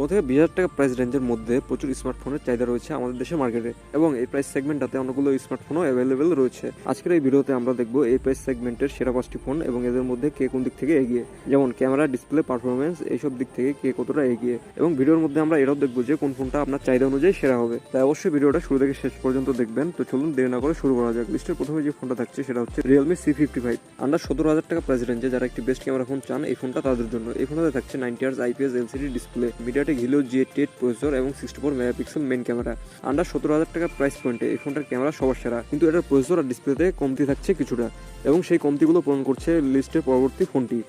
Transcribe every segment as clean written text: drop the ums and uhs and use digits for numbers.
থেকে 20,000 টাকা প্রাইস রেঞ্জের মধ্যে প্রচুর স্মার্টফোনের চাহিদা রয়েছে আমাদের দেশের মার্কেটে এবং এই প্রাইস সেগমেন্টটাতে অনেকগুলো স্মার্টফোনও অ্যাভেলেবেল রয়েছে। আজকের এই ভিডিওতে আমরা দেখব এই প্রাইস সেগমেন্টের সেরা 5টি ফোন এবং এদের মধ্যে কে কোন দিক থেকে এগিয়ে, যেমন ক্যামেরা, ডিসপ্লে, পারফরমেন্স, এইসব দিক থেকে কে কতটা এগিয়ে। এবং ভিডিওর মধ্যে আমরা এটাও দেখবো যে কোন ফোনটা আপনার চাহিদা অনুযায়ী সেরা হবে। তাই অবশ্যই ভিডিওটা শুরু থেকে শেষ পর্যন্ত দেখবেন। তো চলুন দেরি না করে শুরু করা যাক। লিস্টের প্রথমে যে ফোনটা থাকছে সেটা হচ্ছে Realme C55। আন্ডার 17,000 টাকা প্রাইস রেঞ্জে যারা একটি বেস্ট ক্যামেরা ফোন চান, এই ফোনটা তাদের জন্য। এই ফোনটাতে থাকছে 90Hz IPS LCD display, MediaTek Helio G88 processor এবং 64 মেগাপিক্সেল মেইন ক্যামেরা। আন্ডার 17,000 টাকা প্রাইস পয়েন্টে এই ফোনটার ক্যামেরা সবার সেরা, কিন্তু এটার প্রসেসর আর ডিসপ্লেতে কমতি থাকছে কিছুটা, এবং সেই কমতিগুলো পূরণ করছে লিস্টের পরবর্তী ফোনটি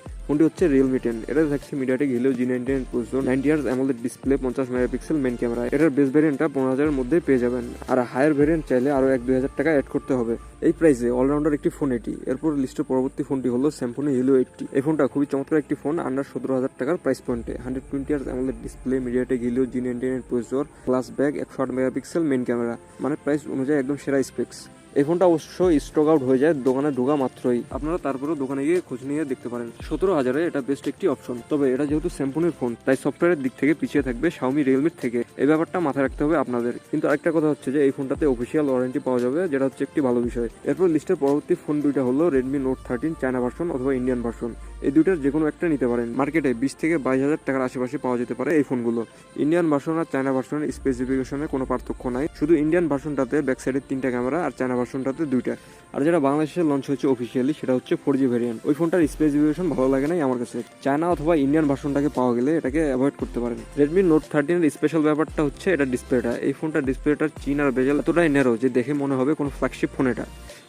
হচ্ছে Realme 10। এটাতে থাকছে MediaTek Helio G99 processor, 90Hz AMOLED display, 50 megapixel main camera. এটার বেস ভ্যারিয়েন্টটা 15,000 এর মধ্যে পেয়ে যাবেন, আর হায়ার ভ্যারিয়েন্ট চাইলে আরো 1-2,000 টাকা অ্যাড করতে হবে। এই প্রাইসে অলরাউন্ডার একটি ফোন এটি। এরপর লিস্টের পরবর্তী ফোনটি হলো Symphony Helio 80। এই ফোনটা খুবই চমৎকার একটি ফোন আন্ডার 17,000 টাকার প্রাইস পয়েন্টে। 120Hz AMOLED display, MediaTek Helio G99 processor, glass back, 108 megapixel main camera, মানে প্রাইস অনুযায়ী একদম সেরা স্পেক্স। এই ফোনটা অবশ্যই স্টক আউট হয়ে যায় দোকানে ঢোকা মাত্রই, আপনারা তারপরেও দোকানে গিয়ে খোঁজ নিয়ে দেখতে পারেন। 17,000-এ এটা বেস্ট একটি অপশন। তবে এটা যেহেতু স্যামসংয়ের ফোন, তাই সফটওয়্যারের দিক থেকে পিছিয়ে থাকবে Xiaomi, Realme থেকে। এই ব্যাপারটা মাথায় রাখতে হবে আপনাদের। কিন্তু আরেকটা কথা হচ্ছে যে এই ফোনটাতে অফিসিয়াল ওয়ারেন্টি পাওয়া যাবে, যেটা হচ্ছে একটি ভালো বিষয়। এরপর লিস্টের পরবর্তী ফোন দুইটা হলো Redmi Note 13 চায়না ভার্সন অথবা ইন্ডিয়ান ভার্সন। এই দুইটার যে কোনো একটা নিতে পারেন। মার্কেটে 20 থেকে 22,000 টাকার আশেপাশে পাওয়া যেতে পারে এই ফোনগুলো। ইন্ডিয়ান ভার্সন আর চায়না ভার্সনের স্পেসিফিকেশনে কোনো পার্থক্য নাই, শুধু ইন্ডিয়ান ভার্সনটাতে ব্যাক সাইডের 3টা ক্যামেরা আর চায়না ভার্সনটাতে 2টা। আর যেটা বাংলাদেশে লঞ্চ হয়েছে অফিসিয়ালি সেটা হচ্ছে 4G ভ্যারিয়েন্ট। ওই ফোনটার স্পেসিফিকেশন ভালো লাগে নাই আমার কাছে। চায়না অথবা ইন্ডিয়ান ভার্সনটাকে পাওয়া গেলে এটাকে অ্যাভয়েড করতে পারেন। Redmi Note 13 এর স্পেশাল ব্যাপারটা হচ্ছে এটা ডিসপ্লেটা। এই ফোনটার ডিসপ্লেটার চিন আর বেজেল এতটাই ন্যারো যে দেখে মনে হবে কোনো ফ্ল্যাগশিপ ফোন এটা।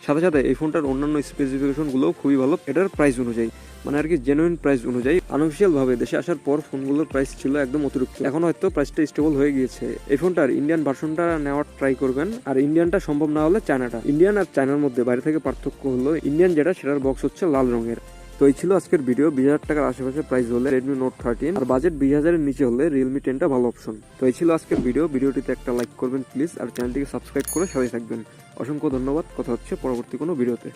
সাথে সাথে এই ফোনটার অন্যান্য স্পেসিফিকেশনগুলো খুবই ভালো এটার প্রাইস অনুযায়ী, মানে আর কি জেনুইন প্রাইস অনুযায়ী। আনঅফিসিয়াল ভাবে দেশে আসার পর ফোনগুলোর প্রাইস ছিল একদম অতিরিক্ত, এখন হয়তো প্রাইসটা স্টেবল হয়ে গিয়েছে। এই ফোনটার ইন্ডিয়ান ভার্সনটা নেওয়ার ট্রাই করবেন, আর ইন্ডিয়ানটা সম্ভব না হলে চায়নাটা। ইন্ডিয়ান আর চায়নার মধ্যে বাইরে থেকে পার্থক্য হলো ইন্ডিয়ান যেটা সেটার বক্স হচ্ছে লাল রঙের। তো এই ছিল আজকের ভিডিও। 20,000 টাকার আশেপাশে প্রাইস হলে Redmi Note 13, আর বাজেট 20,000-এর নিচে হলে Realme 10টা ভালো অপশন। তো এই ছিল আজকের ভিডিও। ভিডিওটিতে একটা লাইক করবেন প্লিজ, আর চ্যানেলটিকে সাবস্ক্রাইব করে সাথে থাকবেন। অসংখ্য ধন্যবাদ। কথা হচ্ছে পরবর্তী কোনো ভিডিওতে।